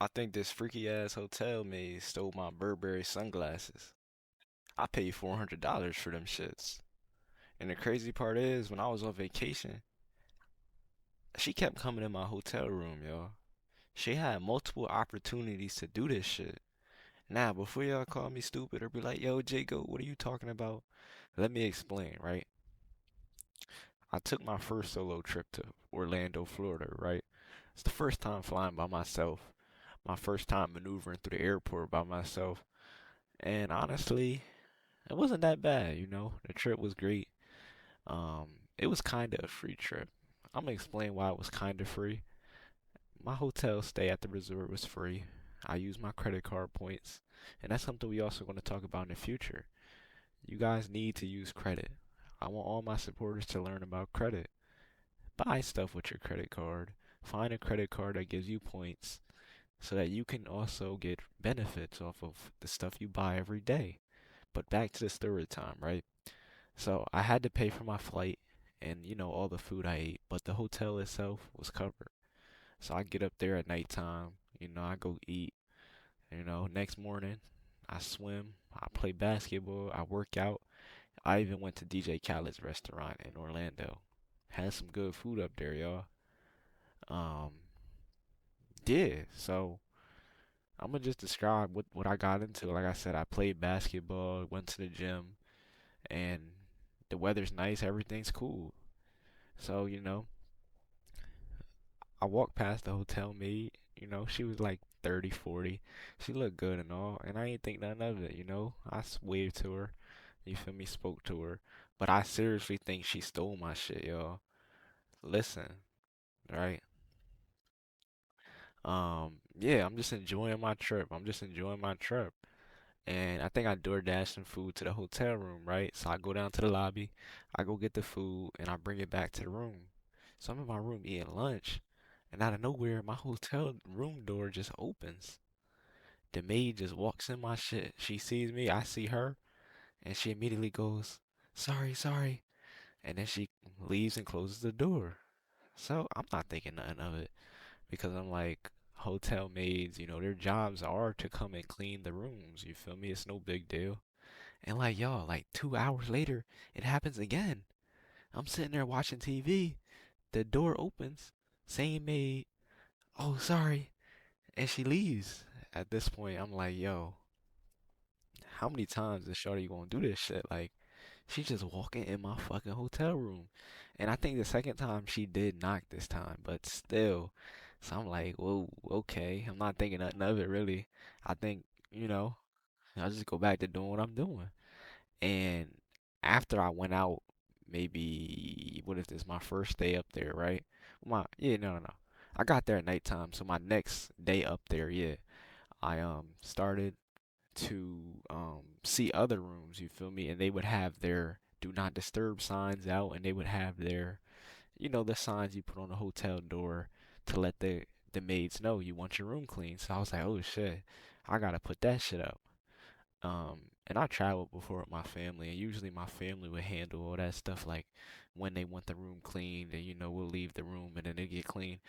I think this freaky ass hotel maid stole my Burberry sunglasses. I paid $400 for them shits. And the crazy part is, when I was on vacation, she kept coming in my hotel room, y'all. She had multiple opportunities to do this shit. Now, before y'all call me stupid or be like, yo, Jacob, what are you talking about? Let me explain, right? I took my first solo trip to Orlando, Florida, right? It's the first time flying by myself, my first time maneuvering through the airport by myself. And honestly, it wasn't that bad, you know. The trip was great. It was kind of a free trip. I'm gonna explain why it was kind of free. My hotel stay at the resort was free. I used my credit card points, and that's something we also going to talk about in the future. You guys need to use credit. I want all my supporters to learn about credit. Buy stuff with your credit card. Find a credit card that gives you points so that you can also get benefits off of the stuff you buy every day. But back to the story time, right? So I had to pay for my flight and all the food I ate, but the hotel itself was covered. So I get up there at nighttime, I go eat, next morning I swim, I play basketball, I work out. I even went to DJ Khaled's restaurant in Orlando. Had some good food up there, y'all. Um, yeah, so I'm gonna just describe what I got into. Like I said, I played basketball, went to the gym, and the weather's nice, everything's cool. So, I walked past the hotel maid, she was like 30, 40. She looked good and all, and I ain't think nothing of it. I waved to her, you feel me, spoke to her. But I seriously think she stole my shit, y'all. Listen, right? Yeah, I'm just enjoying my trip. I'm just enjoying my trip. And I think I door dashed some food to the hotel room, right? So I go down to the lobby, I go get the food, and I bring it back to the room. So I'm in my room eating lunch, and out of nowhere, my hotel room door just opens. The maid just walks in my shit. She sees me, I see her, and she immediately goes, "Sorry, sorry." And then she leaves and closes the door. So I'm not thinking nothing of it because I'm like, hotel maids, their jobs are to come and clean the rooms. You feel me? It's no big deal. And like, y'all, like 2 hours later, it happens again. I'm sitting there watching TV. The door opens. Same maid. "Oh, sorry." And she leaves. At this point, I'm like, yo, how many times is Shorty gonna do this shit? Like, she's just walking in my fucking hotel room. And I think the second time she did knock this time, but still. So I'm like, whoa, okay. I'm not thinking nothing of it really. I think, you know, I'll just go back to doing what I'm doing. And after I went out, maybe what is this? My first day up there, right? Yeah, no, no, no. I got there at nighttime, so my next day up there, yeah, I started to see other rooms. You feel me? And they would have their do not disturb signs out, and they would have their, the signs you put on the hotel door to let the maids know you want your room clean. So I was like, oh shit, I gotta put that shit up. And I traveled before with my family, and usually my family would handle all that stuff, like when they want the room cleaned, and we'll leave the room and then they get clean.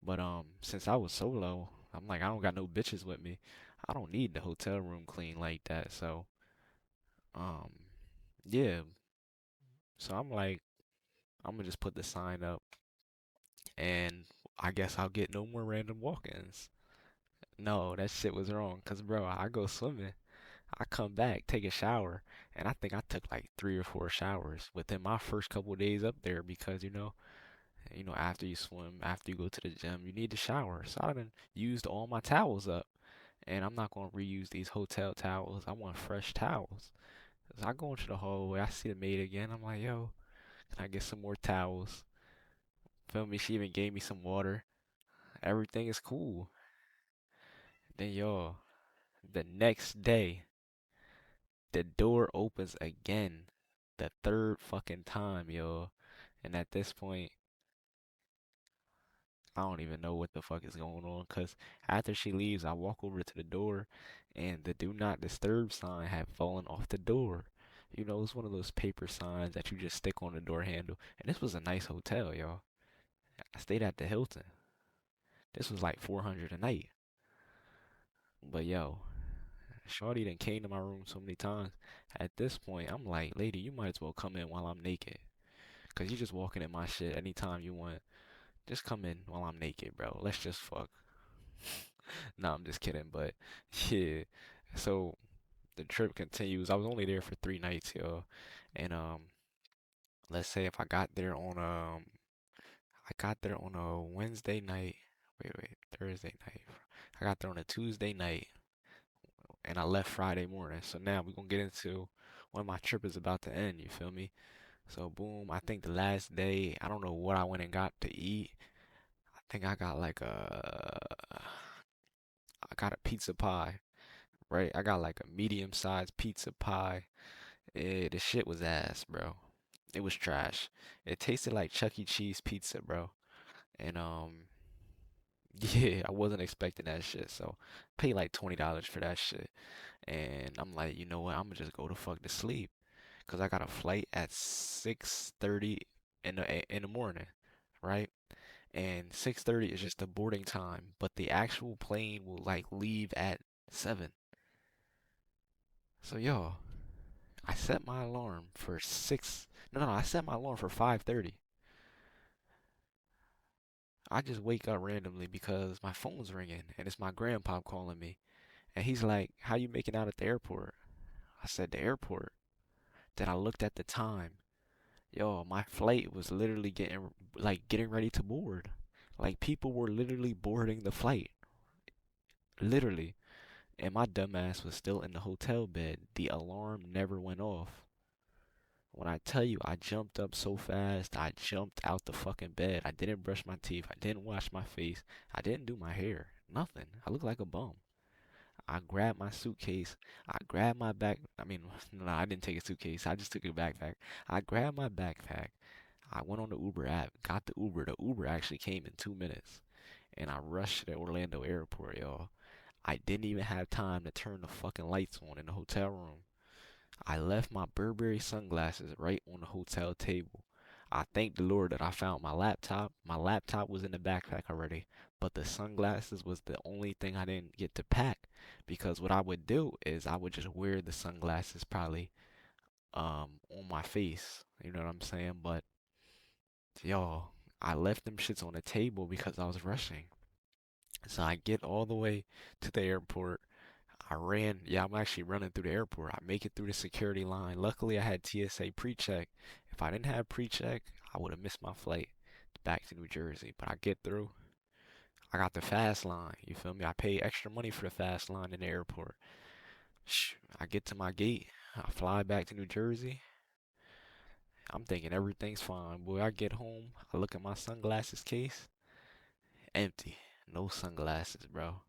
But since I was solo, I'm like, I don't got no bitches with me. I don't need the hotel room clean like that. So um, yeah. So I'm like, I'm gonna just put the sign up, and I guess I'll get no more random walk-ins. No, that shit was wrong, cause bro, I go swimming. I come back, take a shower, and I think I took like 3 or 4 showers within my first couple of days up there because after you swim, after you go to the gym, you need to shower. So I done used all my towels up, and I'm not gonna reuse these hotel towels. I want fresh towels. So I go into the hallway, I see the maid again. I'm like, yo, can I get some more towels? Feel me? She even gave me some water. Everything is cool. Then y'all, the next day, the door opens again, the third fucking time, yo. And at this point, I don't even know what the fuck is going on. Cause after she leaves, I walk over to the door, and the do not disturb sign had fallen off the door. It's one of those paper signs that you just stick on the door handle. And this was a nice hotel, y'all. I stayed at the Hilton. This was like 400 a night. But yo, Shorty done came to my room so many times. At this point, I'm like, lady, you might as well come in while I'm naked. Cause you just walking in my shit anytime you want. Just come in while I'm naked, bro. Let's just fuck. Nah, I'm just kidding, but yeah. So the trip continues. I was only there for 3 nights, yo. And let's say if I got there on a Wednesday night. Wait, Thursday night. I got there on a Tuesday night and I left Friday morning. So now we're gonna get into when my trip is about to end, you feel me? So boom, I think the last day, I don't know what I went and got to eat. I think I got a pizza pie, right? I got like a medium-sized pizza pie. The shit was ass, bro. It was trash. It tasted like Chuck E. Cheese pizza, bro. And yeah, I wasn't expecting that shit. So paid like $20 for that shit. And I'm like, you know what? I'm gonna just go to fuck to sleep. Cause I got a flight at 6:30 in the morning, right? And 6:30 is just the boarding time, but the actual plane will like leave at 7. So yo, I set my alarm for 6. No, I set my alarm for 5:30. I just wake up randomly because my phone's ringing and it's my grandpa calling me. And he's like, "How you making out at the airport?" I said, "The airport." Then I looked at the time. Yo, my flight was literally getting ready to board. Like people were literally boarding the flight. Literally. And my dumbass was still in the hotel bed. The alarm never went off. When I tell you I jumped up so fast, I jumped out the fucking bed. I didn't brush my teeth. I didn't wash my face. I didn't do my hair. Nothing. I look like a bum. I grabbed my suitcase. I grabbed my back. I mean, no, I didn't take a suitcase. I just took a backpack. I grabbed my backpack. I went on the Uber app, got the Uber. The Uber actually came in 2 minutes. And I rushed to the Orlando airport, y'all. I didn't even have time to turn the fucking lights on in the hotel room. I left my Burberry sunglasses right on the hotel table. I thank the Lord that I found my laptop. My laptop was in the backpack already, but the sunglasses was the only thing I didn't get to pack because what I would do is I would just wear the sunglasses probably on my face. You know what I'm saying? But yo, I left them shits on the table because I was rushing. So I get all the way to the airport. Yeah, I'm actually running through the airport. I make it through the security line. Luckily, I had TSA pre-check. If I didn't have pre-check, I would have missed my flight back to New Jersey. But I get through. I got the fast line. You feel me? I pay extra money for the fast line in the airport. I get to my gate. I fly back to New Jersey. I'm thinking everything's fine. Boy, I get home. I look at my sunglasses case. Empty. No sunglasses, bro.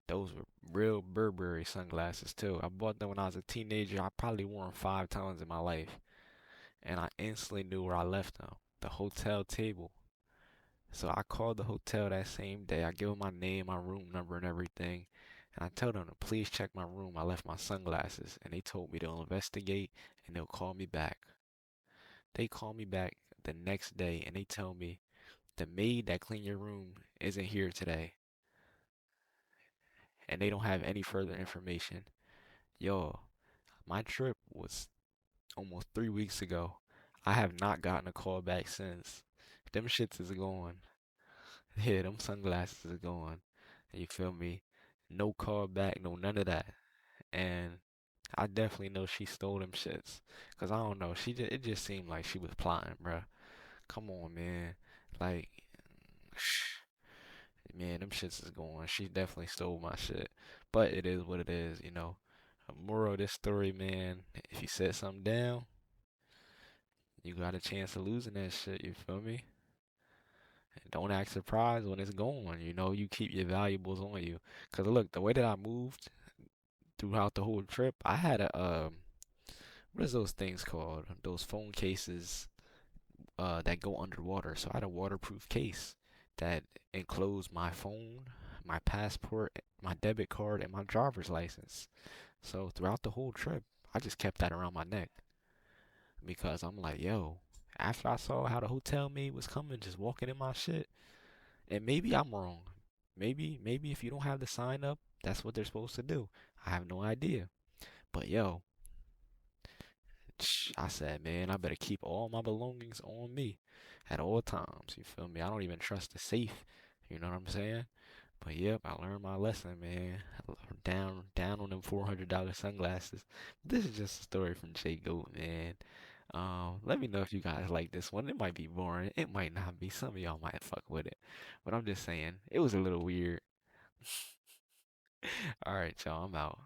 Those were real Burberry sunglasses too. I bought them when I was a teenager. I probably wore them 5 times in my life, and I instantly knew where I left them. The hotel table. So I called the hotel that same day. I give them my name, my room number, and everything. And I tell them to please check my room. I left my sunglasses, and they told me they'll investigate and they'll call me back. They call me back the next day, and they tell me the maid that cleaned your room isn't here today, and they don't have any further information. Yo, my trip was almost 3 weeks ago. I have not gotten a call back since. Them shits is gone. Yeah, them sunglasses is gone. You feel me? No call back, no none of that. And I definitely know she stole them shits. Cause I don't know, it just seemed like she was plotting, bruh. Come on, man. Like, man, them shits is gone. She definitely stole my shit. But it is what it is, you know. Moral of this story, man, if you set something down, you got a chance of losing that shit, you feel me? And don't act surprised when it's gone, you know, you keep your valuables on you. Cause look, the way that I moved throughout the whole trip, I had what is those things called? Those phone cases that go underwater. So I had a waterproof case that enclosed my phone, my passport, my debit card, and my driver's license. So throughout the whole trip, I just kept that around my neck because I'm like, yo, after I saw how the hotel maid was coming, just walking in my shit, and maybe I'm wrong. Maybe if you don't have the sign up That's what they're supposed to do. I have no idea. But yo, I said, man, I better keep all my belongings on me at all times. You feel me? I don't even trust the safe. You know what I'm saying? But yep, I learned my lesson, man. Down on them $400 sunglasses. This is just a story from Jay Goat, man. Let me know if you guys like this one. It might be boring. It might not be. Some of y'all might fuck with it. But I'm just saying, it was a little weird. All right, y'all, I'm out.